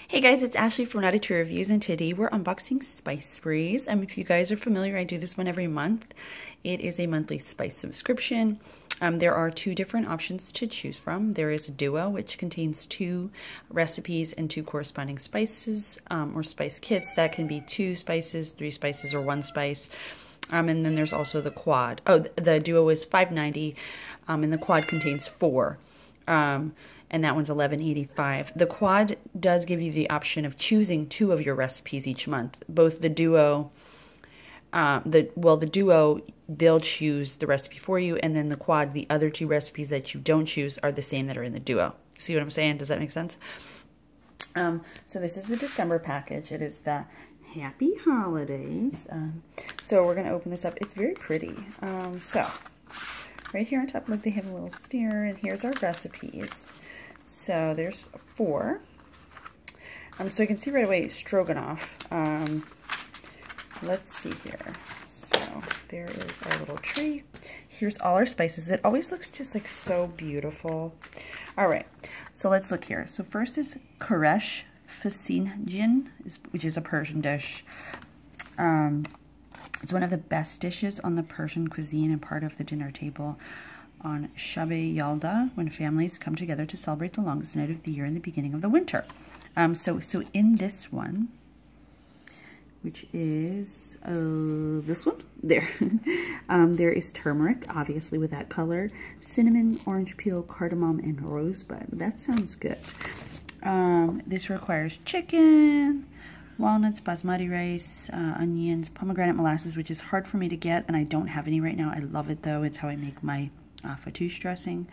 Hey guys, it's Ashley from Naughty Tree Reviews, and today we're unboxing Spice Sprays. If you guys are familiar, I do this one every month. It is a monthly spice subscription. There are two different options to choose from. There is a duo, which contains 2 recipes and 2 corresponding spices, or spice kits. That can be 2 spices, 3 spices, or 1 spice. And then there's also the quad. Oh, the duo is $5.90, and the quad contains 4. And that one's $11.85. The quad does give you the option of choosing 2 of your recipes each month. Both the duo, the duo, they'll choose the recipe for you, and then the quad, the other 2 recipes that you don't choose are the same that are in the duo. See what I'm saying? Does that make sense? So this is the December package. It is the Happy Holidays. So we're gonna open this up. It's very pretty. So right here on top, look, they have a little sticker, and here's our recipes. So there's 4. So you can see right away stroganoff. Let's see here. So there is our little tree. Here's all our spices. It always looks just like so beautiful. All right, so let's look here. So first is Karesh Fasinjin, which is a Persian dish. It's one of the best dishes on the Persian cuisine and part of the dinner table on Shab-e Yalda, when families come together to celebrate the longest night of the year and the beginning of the winter. So in this one, which is this one, there, there is turmeric, obviously with that color, cinnamon, orange peel, cardamom, and rosebud. That sounds good. This requires chicken, walnuts, basmati rice, onions, pomegranate molasses, which is hard for me to get, and I don't have any right now. I love it though. It's how I make my fattoush dressing.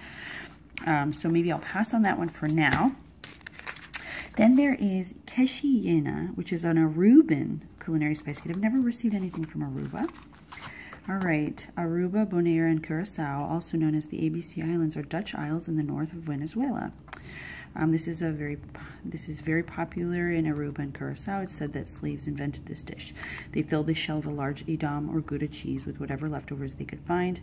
So maybe I'll pass on that one for now. Then there is Keshiyena, which is an Aruban culinary spice kit. I've never received anything from Aruba. All right, Aruba, Bonaire, and Curacao, also known as the ABC Islands, are Dutch isles in the north of Venezuela. This is very popular in Aruba and Curacao. It's said that slaves invented this dish. They filled the shell of a large Edam or Gouda cheese with whatever leftovers they could find.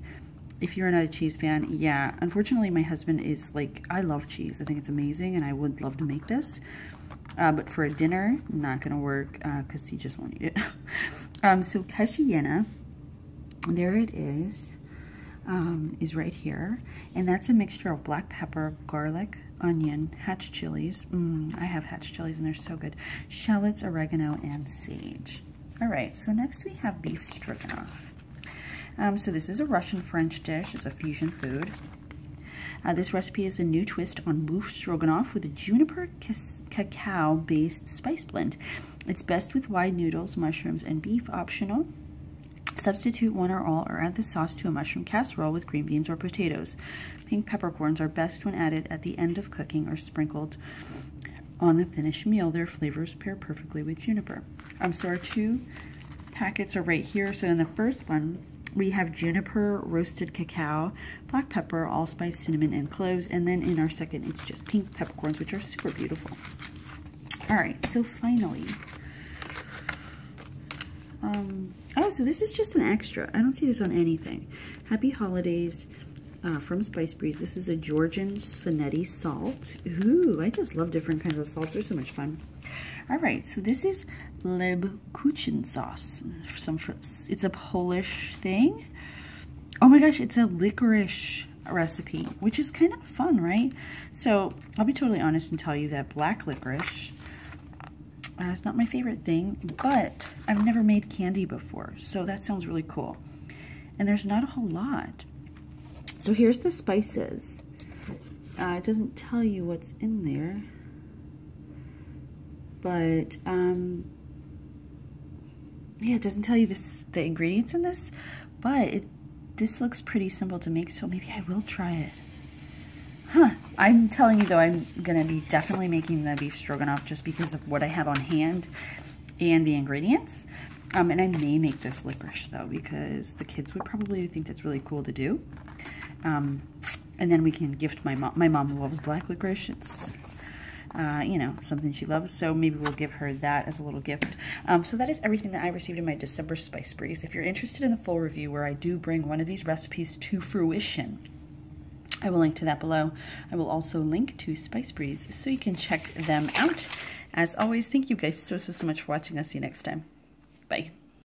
If you're not a cheese fan, yeah, unfortunately my husband is like, I love cheese. I think it's amazing and I would love to make this. But for a dinner, not gonna work because he just won't eat it. So Keshiyena, there it is right here. And that's a mixture of black pepper, garlic, onion, hatch chilies. I have hatch chilies and they're so good. Shallots, oregano, and sage. All right, so next we have beef stroganoff. So this is a Russian-French dish. It's a fusion food. This recipe is a new twist on beef stroganoff with a juniper cacao-based spice blend. It's best with wide noodles, mushrooms, and beef, optional. Substitute one or all, or add the sauce to a mushroom casserole with green beans or potatoes. Pink peppercorns are best when added at the end of cooking or sprinkled on the finished meal. Their flavors pair perfectly with juniper. So our 2 packets are right here. So in the first one, we have juniper, roasted cacao, black pepper, allspice, cinnamon, and cloves. And then in our second, it's just pink peppercorns, which are super beautiful. All right, so finally, oh, so this is just an extra. I don't see this on anything. Happy Holidays from Spice Breeze. This is a Georgian spaghetti salt. Ooh, I just love different kinds of salts. They're so much fun. All right, so this is Lebkuchen sauce. It's a Polish thing. Oh my gosh, it's a licorice recipe, which is kind of fun, right? So I'll be totally honest and tell you that black licorice is not my favorite thing, but I've never made candy before, so that sounds really cool. And there's not a whole lot. So here's the spices. It doesn't tell you what's in there. But, yeah, it doesn't tell you the ingredients in this, but this looks pretty simple to make, so maybe I will try it. Huh, I'm telling you though, I'm gonna be definitely making the beef stroganoff just because of what I have on hand and the ingredients. And I may make this licorice though, because the kids would probably think that's really cool to do. And then we can gift my mom. My mom loves black licorice. It's you know, something she loves, so maybe we'll give her that as a little gift. So that is everything that I received in my December Spice Breeze. If you're interested in the full review where I do bring one of these recipes to fruition, I will link to that below. I will also link to Spice Breeze so you can check them out. As always, thank you guys so much for watching. I'll see you next time. Bye.